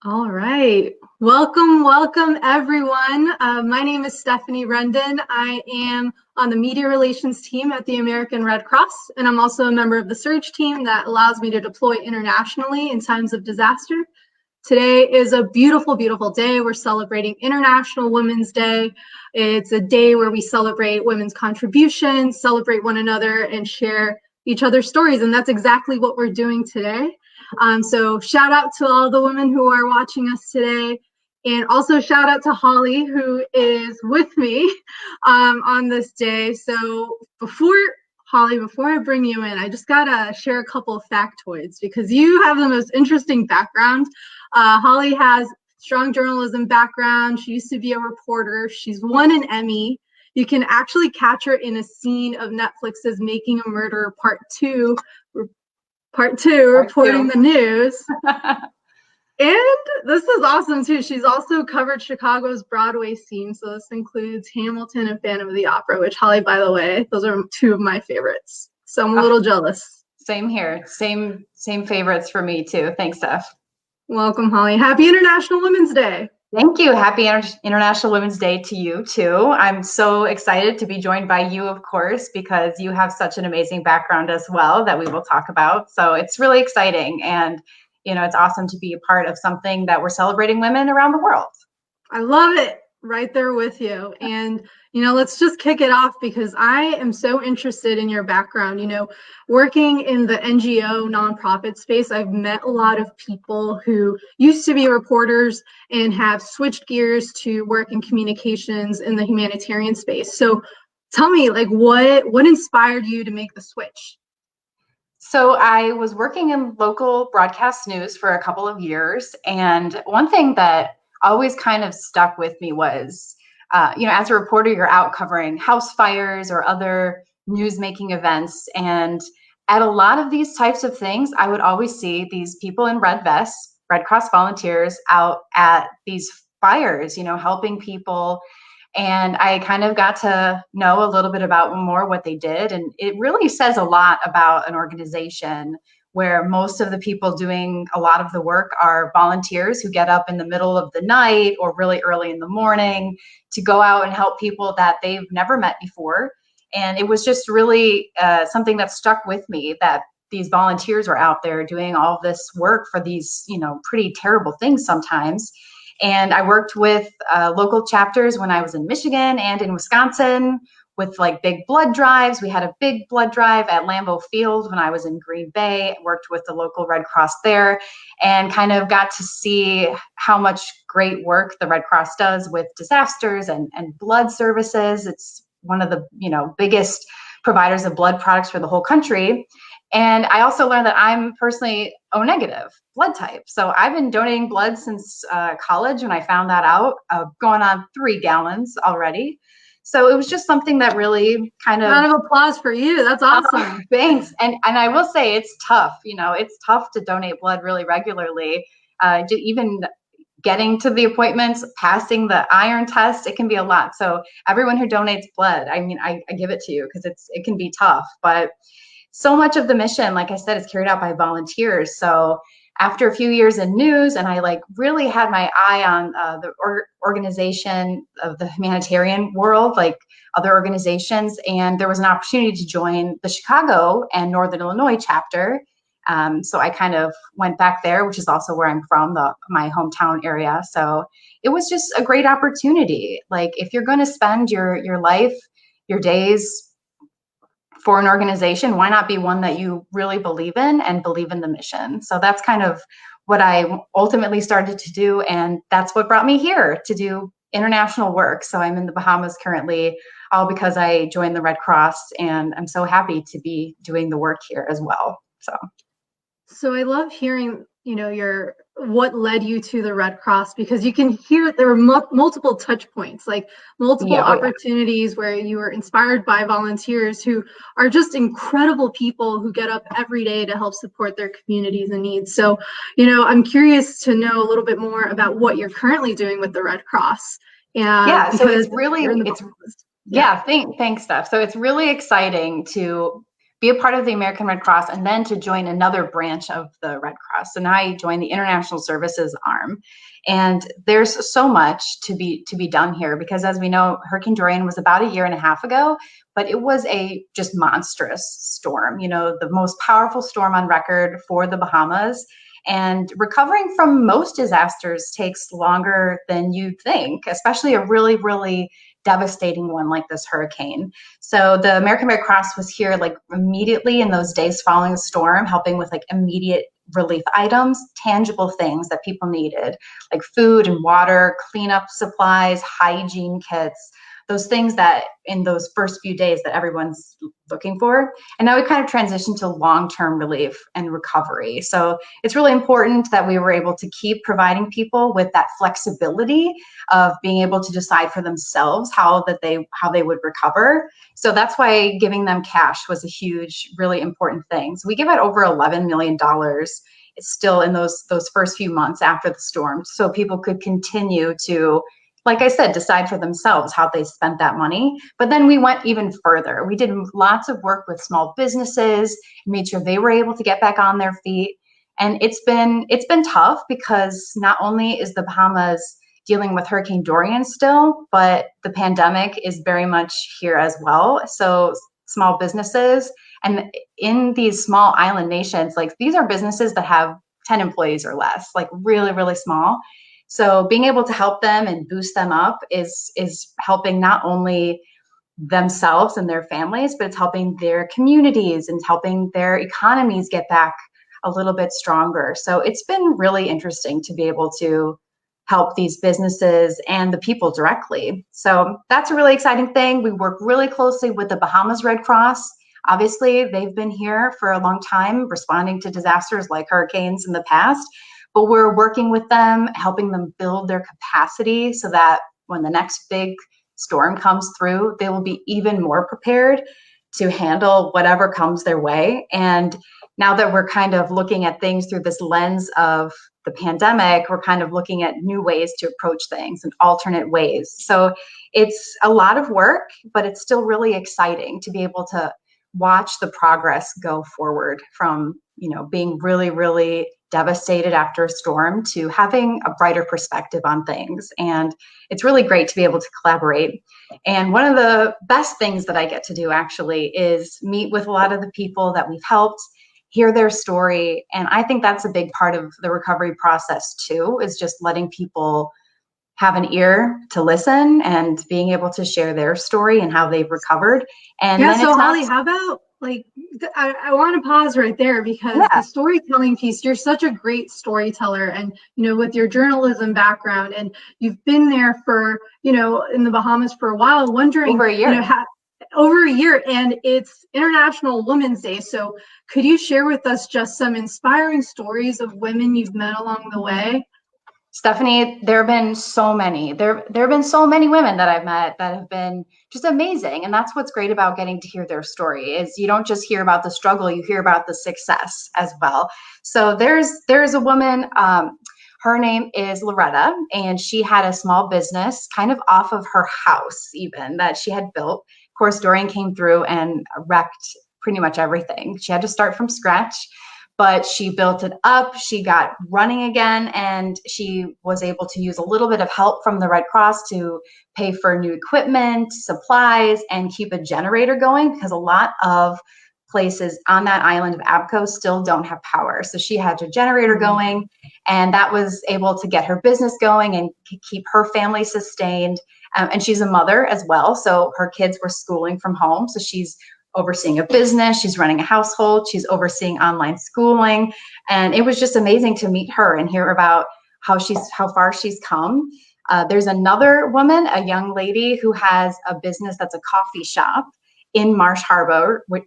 All right. Welcome, everyone. My name is Stephanie Rendon. I am on the media relations team at the American Red Cross, and I'm also a member of the surge team that allows me to deploy internationally in times of disaster. Today is a beautiful, beautiful day. We're celebrating International Women's Day. It's a day where we celebrate women's contributions, celebrate one another, and share each other's stories. And that's exactly what we're doing today. So shout out to all the women who are watching us today. And also shout out to Holly, who is with me on this day. So Holly, before I bring you in, I just gotta share a couple of factoids because you have the most interesting background. Holly has strong journalism background. She used to be a reporter. She's won an Emmy. You can actually catch her in a scene of Netflix's Making a Murderer Part two, reporting the news. And this is awesome too. She's also covered Chicago's Broadway scene. So this includes Hamilton and Phantom of the Opera, which, Holly, by the way, those are two of my favorites. So I'm a little jealous. Same here. Same favorites for me too. Thanks, Steph. Welcome, Holly. Happy International Women's Day. Thank you. Happy International Women's Day to you too. I'm so excited to be joined by you, of course, because you have such an amazing background as well that we will talk about. So it's really exciting. And, it's awesome to be a part of something that we're celebrating women around the world. I love it. Right there with you. And, let's just kick it off because I am so interested in your background. Working in the NGO nonprofit space, I've met a lot of people who used to be reporters and have switched gears to work in communications in the humanitarian space. So tell me, what inspired you to make the switch? So I was working in local broadcast news for a couple of years. And one thing that always kind of stuck with me was, as a reporter, you're out covering house fires or other news-making events. And at a lot of these types of things, I would always see these people in red vests, Red Cross volunteers out at these fires, helping people. And I kind of got to know a little bit about more what they did. And it really says a lot about an organization where most of the people doing a lot of the work are volunteers who get up in the middle of the night or really early in the morning to go out and help people that they've never met before. And it was just really something that stuck with me, that these volunteers are out there doing all this work for these, pretty terrible things sometimes. And I worked with local chapters when I was in Michigan and in Wisconsin with big blood drives. We had a big blood drive at Lambeau Field when I was in Green Bay. I worked with the local Red Cross there and kind of got to see how much great work the Red Cross does with disasters and blood services. It's one of the biggest providers of blood products for the whole country. And I also learned that I'm personally O negative blood type. So I've been donating blood since college when I found that out, going on 3 gallons already. So it was just something that really kind of— Round of applause for you. That's awesome. Thanks. And I will say it's tough. It's tough to donate blood really regularly. Even getting to the appointments, passing the iron test, it can be a lot. So everyone who donates blood, I give it to you because it can be tough. But so much of the mission, like I said, is carried out by volunteers. So after a few years in news, and I really had my eye on the organization of the humanitarian world, like other organizations, and there was an opportunity to join the Chicago and Northern Illinois chapter. So I kind of went back there, which is also where I'm from, my hometown area. So it was just a great opportunity. If you're going to spend your life, your days for an organization, why not be one that you really believe in and believe in the mission? So that's kind of what I ultimately started to do. And that's what brought me here to do international work. So I'm in the Bahamas currently, all because I joined the Red Cross, and I'm so happy to be doing the work here as well. So I love hearing, what led you to the Red Cross, because you can hear there were multiple touch points, multiple opportunities where you were inspired by volunteers who are just incredible people who get up every day to help support their communities and needs. So, I'm curious to know a little bit more about what you're currently doing with the Red Cross. So it's really, thanks, Steph. So it's really exciting to be a part of the American Red Cross, and then to join another branch of the Red Cross. So now I joined the International Services arm. And there's so much to be done here, because as we know, Hurricane Dorian was about a year and a half ago, but it was a just monstrous storm, the most powerful storm on record for the Bahamas. And recovering from most disasters takes longer than you'd think, especially a really, really devastating one like this hurricane. So the American Red Cross was here like immediately in those days following the storm, helping with like immediate relief items, tangible things that people needed, like food and water, cleanup supplies, hygiene kits, those things that in those first few days that everyone's looking for. And now we kind of transitioned to long-term relief and recovery. So it's really important that we were able to keep providing people with that flexibility of being able to decide for themselves how they would recover. So that's why giving them cash was a huge, really important thing. So we give out over $11 million. It's still in those first few months after the storm, so people could continue to, like I said, decide for themselves how they spent that money. But then we went even further. We did lots of work with small businesses, made sure they were able to get back on their feet. And it's been tough, because not only is the Bahamas dealing with Hurricane Dorian still, but the pandemic is very much here as well. So small businesses, and in these small island nations, like these are businesses that have 10 employees or less, like really, really small. So being able to help them and boost them up is helping not only themselves and their families, but it's helping their communities and helping their economies get back a little bit stronger. So it's been really interesting to be able to help these businesses and the people directly. So that's a really exciting thing. We work really closely with the Bahamas Red Cross. Obviously, they've been here for a long time, responding to disasters like hurricanes in the past. But we're working with them, helping them build their capacity so that when the next big storm comes through, they will be even more prepared to handle whatever comes their way. And now that we're kind of looking at things through this lens of the pandemic, we're kind of looking at new ways to approach things and alternate ways. So it's a lot of work, but it's still really exciting to be able to watch the progress go forward from, being really, really devastated after a storm to having a brighter perspective on things. And it's really great to be able to collaborate. And one of the best things that I get to do actually is meet with a lot of the people that we've helped, hear their story. And I think that's a big part of the recovery process too, is just letting people have an ear to listen and being able to share their story and how they've recovered. And yeah, then so Holly, how about I want to pause right there, because the storytelling piece, you're such a great storyteller, and with your journalism background, and you've been there for in the Bahamas for a while, wondering over a year. Over a year, and it's International Women's Day. So could you share with us just some inspiring stories of women you've met along the way? Stephanie, there have been so many. There have been so many women that I've met that have been just amazing. And that's what's great about getting to hear their story, is you don't just hear about the struggle, you hear about the success as well. So there's a woman, her name is Loretta, and she had a small business kind of off of her house even that she had built. Of course, Dorian came through and wrecked pretty much everything. She had to start from scratch. But she built it up, she got running again, and she was able to use a little bit of help from the Red Cross to pay for new equipment, supplies, and keep a generator going, because a lot of places on that island of Abco still don't have power. So she had a generator going, and that was able to get her business going and keep her family sustained. And she's a mother as well, so her kids were schooling from home. So she's overseeing a business, she's running a household, she's overseeing online schooling. And it was just amazing to meet her and hear about how far she's come. There's another woman, a young lady, who has a business that's a coffee shop in Marsh Harbor, which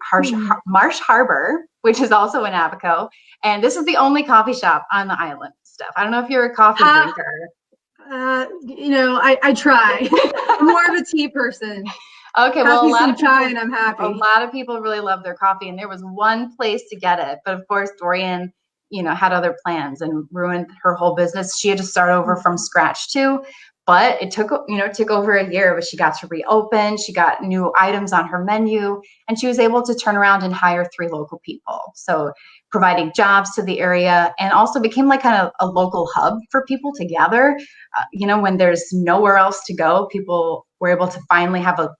is also in Abaco. And this is the only coffee shop on the island, Steph. I don't know if you're a coffee drinker. I try. I'm more of a tea person. Okay, well, and I'm happy. A lot of people really love their coffee, and there was one place to get it. But of course, Dorian, had other plans and ruined her whole business. She had to start over from scratch too. but it took, it took over a year, but she got to reopen. She got new items on her menu, and she was able to turn around and hire 3 local people. So providing jobs to the area, and also became like kind of a local hub for people to gather. When there's nowhere else to go, people were able to finally have a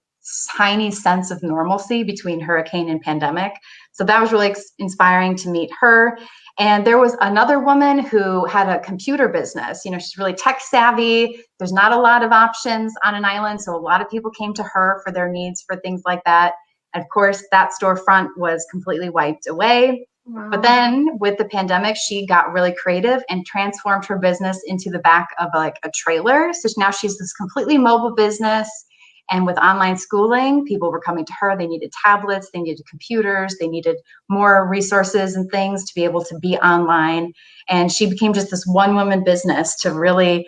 tiny sense of normalcy between hurricane and pandemic. So that was really inspiring to meet her. And there was another woman who had a computer business. She's really tech savvy. There's not a lot of options on an island, so a lot of people came to her for their needs for things like that. And of course, that storefront was completely wiped away. Wow. But then with the pandemic, she got really creative and transformed her business into the back of like a trailer. So now she's this completely mobile business. And with online schooling, people were coming to her. They needed tablets, they needed computers, they needed more resources and things to be able to be online. And she became just this one-woman business to really,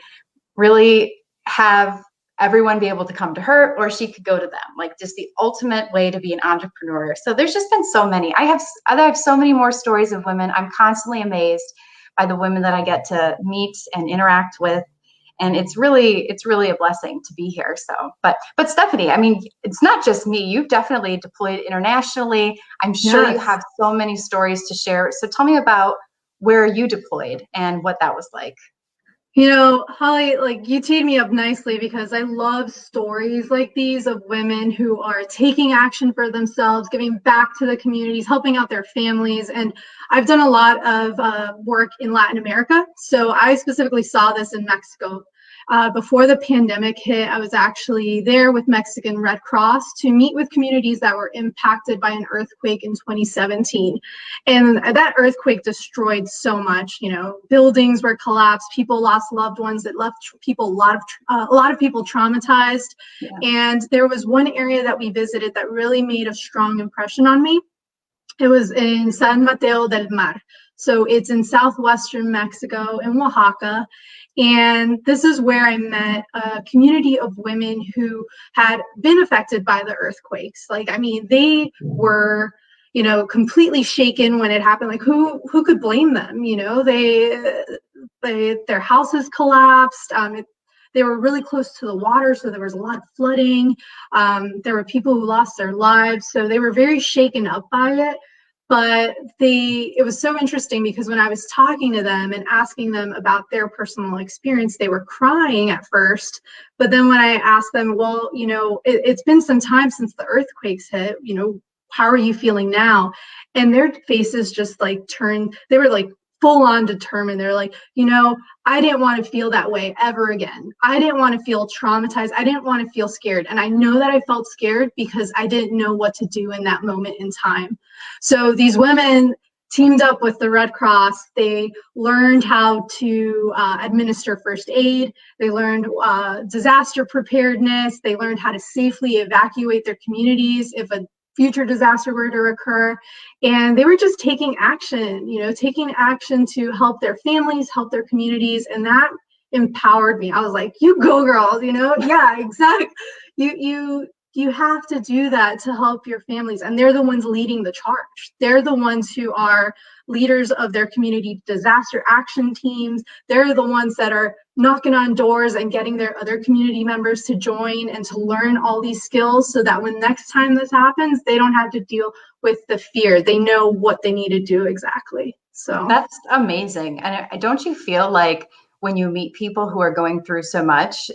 really have everyone be able to come to her, or she could go to them, like just the ultimate way to be an entrepreneur. So there's just been so many. I have so many more stories of women. I'm constantly amazed by the women that I get to meet and interact with. And it's really a blessing to be here. So, but Stephanie, I mean, it's not just me. You've definitely deployed internationally. I'm sure Yes. You have so many stories to share. So tell me about where you deployed and what that was like. Holly, like you teed me up nicely because I love stories like these of women who are taking action for themselves, giving back to the communities, helping out their families. And I've done a lot of work in Latin America. So I specifically saw this in Mexico. Before the pandemic hit, I was actually there with Mexican Red Cross to meet with communities that were impacted by an earthquake in 2017. And that earthquake destroyed so much. Buildings were collapsed, people lost loved ones, it left people a lot of people traumatized. Yeah. And there was one area that we visited that really made a strong impression on me. It was in San Mateo del Mar. So it's in southwestern Mexico, in Oaxaca. And this is where I met a community of women who had been affected by the earthquakes. They were, completely shaken when it happened. Like who could blame them? Their houses collapsed. They were really close to the water, so there was a lot of flooding. There were people who lost their lives, so they were very shaken up by it. But it was so interesting because when I was talking to them and asking them about their personal experience, they were crying at first. But then when I asked them, well, it's been some time since the earthquakes hit, how are you feeling now? And their faces just turned, they were full on determined. They're like, I didn't want to feel that way ever again. I didn't want to feel traumatized. I didn't want to feel scared. And I know that I felt scared because I didn't know what to do in that moment in time. So these women teamed up with the Red Cross. They learned how to administer first aid. They learned disaster preparedness. They learned how to safely evacuate their communities if a future disaster were to occur. And they were just taking action to help their families, help their communities. And that empowered me. I was like, you go girls, yeah, exactly. You have to do that to help your families. And they're the ones leading the charge. They're the ones who are leaders of their community disaster action teams. They're the ones that are knocking on doors and getting their other community members to join and to learn all these skills so that when next time this happens, they don't have to deal with the fear. They know what they need to do exactly. So that's amazing. And don't you feel like when you meet people who are going through so much,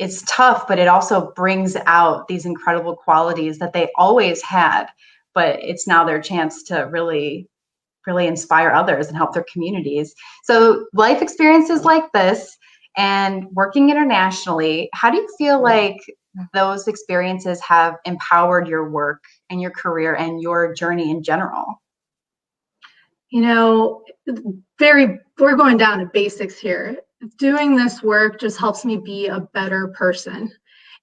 it's tough, but it also brings out these incredible qualities that they always had, but it's now their chance to really inspire others and help their communities. So life experiences like this and working internationally, how do you feel like those experiences have empowered your work and your career and your journey in general? We're going down to basics here. Doing this work just helps me be a better person.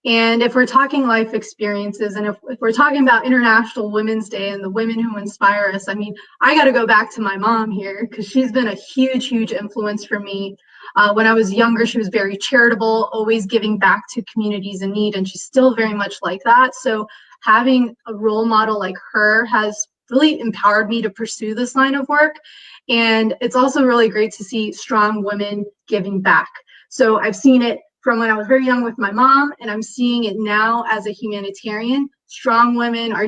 And if we're talking life experiences, and if we're talking about International Women's Day and the women who inspire us, I got to go back to my mom here because she's been a huge, huge influence for me. When I was younger, she was very charitable, always giving back to communities in need, and she's still very much like that. So having a role model like her has really empowered me to pursue this line of work. And it's also really great to see strong women giving back. So I've seen it from when I was very young with my mom, and I'm seeing it now as a humanitarian. Strong women are,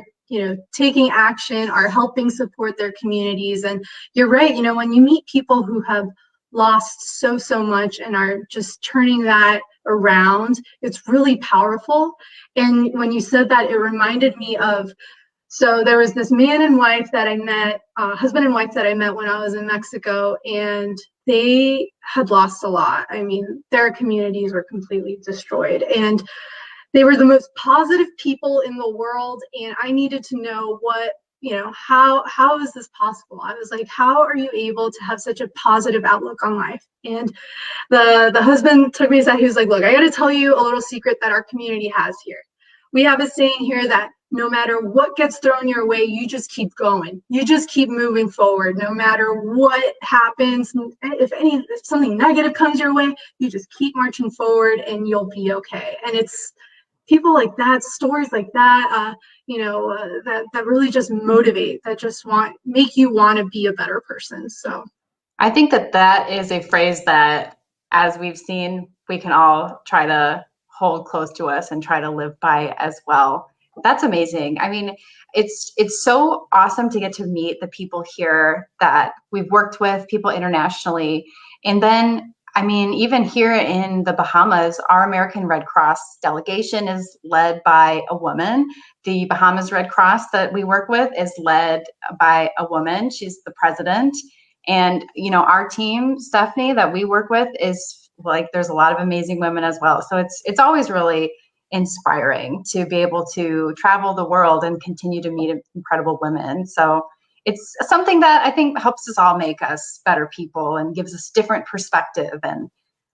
taking action, are helping support their communities. And you're right, when you meet people who have lost so much and are just turning that around, it's really powerful. And when you said that, it reminded me of, so there was this man and wife that I met, husband and wife that I met when I was in Mexico, and they had lost a lot. I mean, their communities were completely destroyed, and they were the most positive people in the world. And I needed to know what, how is this possible? I was like, how are you able to have such a positive outlook on life? And the husband took me aside. He was like, look, I got to tell you a little secret that our community has here. We have a saying here that no matter what gets thrown your way, you just keep going. You just keep moving forward. No matter what happens, if something negative comes your way, you just keep marching forward and you'll be okay. And it's people like that, stories like that, that really just motivate, that just make you want to be a better person. So I think that is a phrase that, as we've seen, we can all try to hold close to us and try to live by as well. That's amazing. I mean, it's so awesome to get to meet the people here that we've worked with, people internationally. And then, I mean, even here in the Bahamas, our American Red Cross delegation is led by a woman. The Bahamas Red Cross that we work with is led by a woman. She's the president. And, our team, Stephanie, that we work with is like, there's a lot of amazing women as well. So it's always really inspiring to be able to travel the world and continue to meet incredible women. So it's something that I think helps us all make us better people and gives us different perspective. And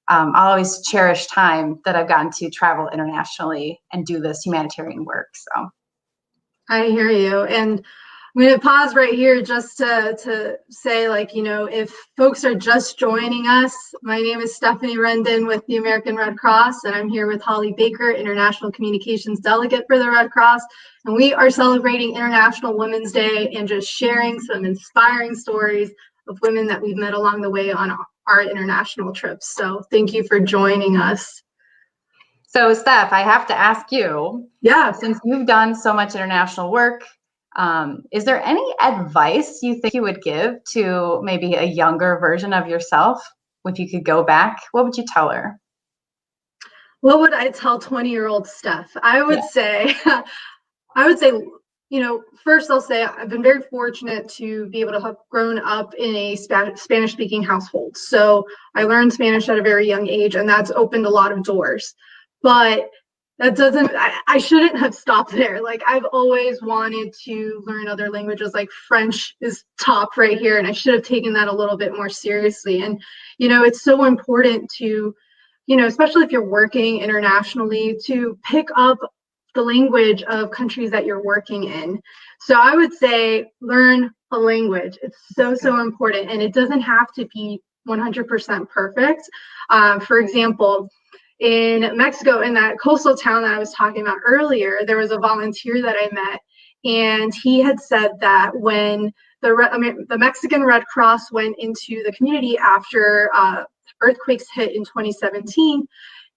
I'll always cherish time that I've gotten to travel internationally and do this humanitarian work. So I hear you. And I'm going to pause right here just to say, if folks are just joining us, my name is Stephanie Rendon with the American Red Cross, and I'm here with Holly Baker, International Communications Delegate for the Red Cross. And we are celebrating International Women's Day and just sharing some inspiring stories of women that we've met along the way on our international trips. So thank you for joining us. So Steph, I have to ask you, since you've done so much international work, is there any advice you think you would give to maybe a younger version of yourself? If you could go back, what would you tell her? What would I tell 20-year-old Steph? I would say, first I'll say I've been very fortunate to be able to have grown up in a Spanish-speaking household. So I learned Spanish at a very young age, and that's opened a lot of doors. But that doesn't, I shouldn't have stopped there. Like, I've always wanted to learn other languages. Like, French is top right here, and I should have taken that a little bit more seriously. And, it's so important to, especially if you're working internationally, to pick up the language of countries that you're working in. So I would say learn a language. It's so important, and it doesn't have to be 100% perfect. For example, in Mexico, in that coastal town that I was talking about earlier, there was a volunteer that I met, and he had said that when the Mexican Red Cross went into the community after earthquakes hit in 2017,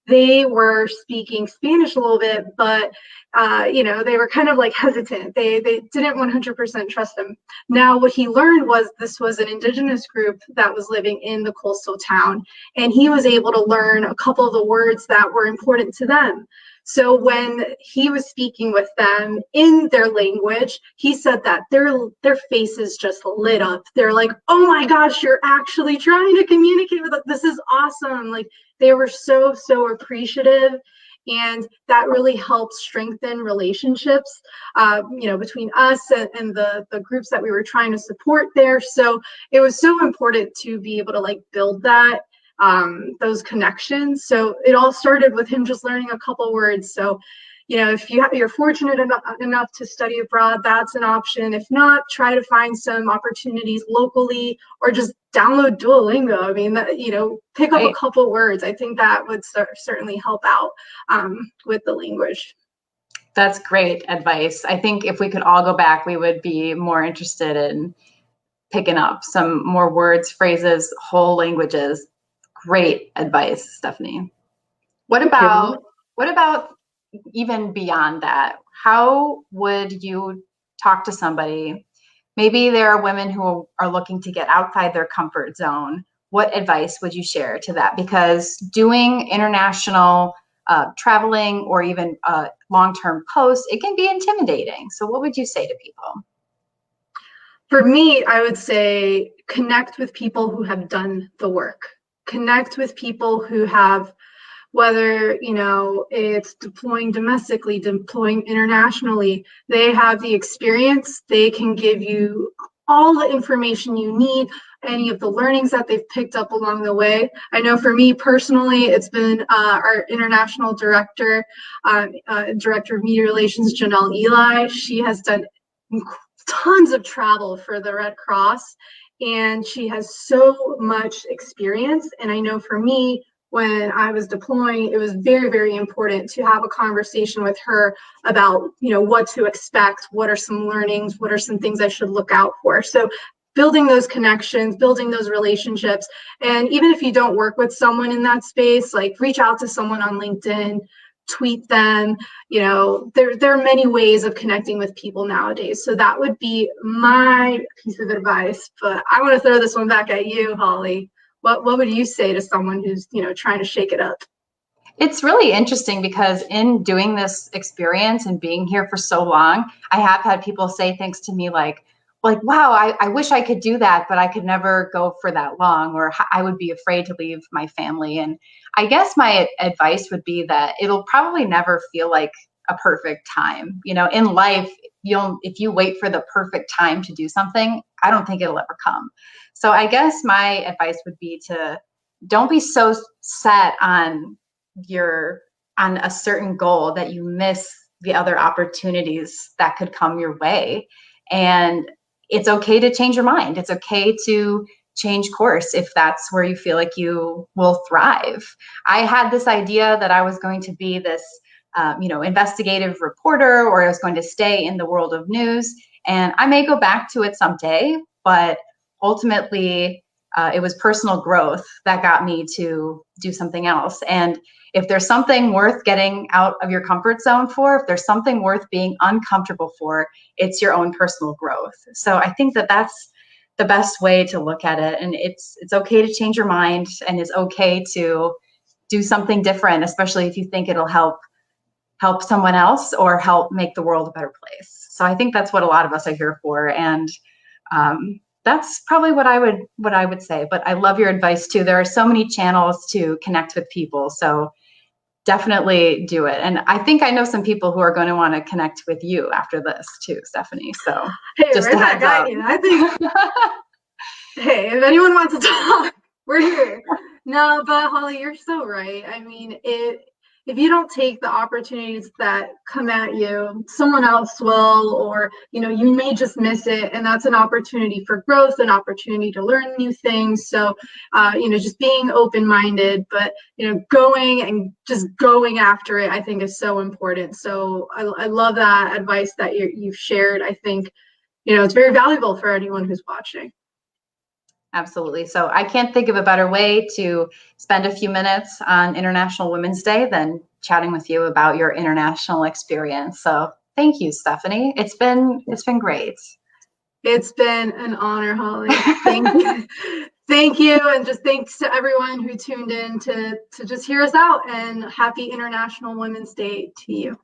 they were speaking Spanish a little bit, but they were kind of like hesitant. They didn't 100% trust them. Now, what he learned was this was an indigenous group that was living in the coastal town, and he was able to learn a couple of the words that were important to them. So when he was speaking with them in their language, he said that their faces just lit up. They're like, "Oh my gosh, you're actually trying to communicate with us. This is awesome!" Like, they were so appreciative, and that really helped strengthen relationships, between us and the groups that we were trying to support there. So it was so important to be able to build that, those connections. So it all started with him just learning a couple words. So, if you're fortunate enough to study abroad, that's an option. If not, try to find some opportunities locally, or just download Duolingo. I mean, pick up a couple words. I think that would certainly help out with the language. That's great advice. I think if we could all go back, we would be more interested in picking up some more words, phrases, whole languages. great advice, Stephanie. What Thank you. about even beyond that? How would you talk to somebody? Maybe there are women who are looking to get outside their comfort zone. What advice would you share to that? Because doing international traveling or even long-term posts, it can be intimidating. So what would you say to people? For me, I would say connect with people who have done the work. Connect with people who have, whether it's deploying domestically, deploying internationally, they have the experience. They can give you all the information you need, any of the learnings that they've picked up along the way. I know for me personally, it's been our international director, director of media relations, Janelle Eli. She has done tons of travel for the Red Cross, and she has so much experience. And I know for me, when I was deploying, it was very, very important to have a conversation with her about, what to expect, what are some learnings, what are some things I should look out for. So building those connections, building those relationships. And even if you don't work with someone in that space, like reach out to someone on LinkedIn, tweet them. There are many ways of connecting with people nowadays. So that would be my piece of advice. But I want to throw this one back at you, Holly. What would you say to someone who's, trying to shake it up? It's really interesting because in doing this experience and being here for so long, I have had people say things to me like, wow, I wish I could do that, but I could never go for that long, or I would be afraid to leave my family. And I guess my advice would be that it'll probably never feel like a perfect time. In life, if you wait for the perfect time to do something, I don't think it'll ever come. So I guess my advice would be to don't be so set on a certain goal that you miss the other opportunities that could come your way. And it's okay to change your mind. It's okay to change course if that's where you feel like you will thrive. I had this idea that I was going to be this investigative reporter, or I was going to stay in the world of news, and I may go back to it someday, but ultimately it was personal growth that got me to do something else. And if there's something worth getting out of your comfort zone for, if there's something worth being uncomfortable for, it's your own personal growth. So I think that that's the best way to look at it. And it's okay to change your mind, and it's okay to do something different, especially if you think it'll help someone else or help make the world a better place. So I think that's what a lot of us are here for. And that's probably what I would say. But I love your advice too. There are so many channels to connect with people. So definitely do it. And I think I know some people who are going to want to connect with you after this too, Stephanie. So hey, just a heads up. I think, hey, if anyone wants to talk, we're here. No, but Holly, you're so right. I mean, if you don't take the opportunities that come at you, someone else will, or you may just miss it, and that's an opportunity for growth, an opportunity to learn new things. So just being open-minded, but going after it, I think is so important. So I love that advice that you've shared. I think it's very valuable for anyone who's watching. Absolutely. So I can't think of a better way to spend a few minutes on International Women's Day than chatting with you about your international experience. So thank you, Stephanie. It's been great. It's been an honor, Holly. Thank you. Thank you. And just thanks to everyone who tuned in to just hear us out, and happy International Women's Day to you.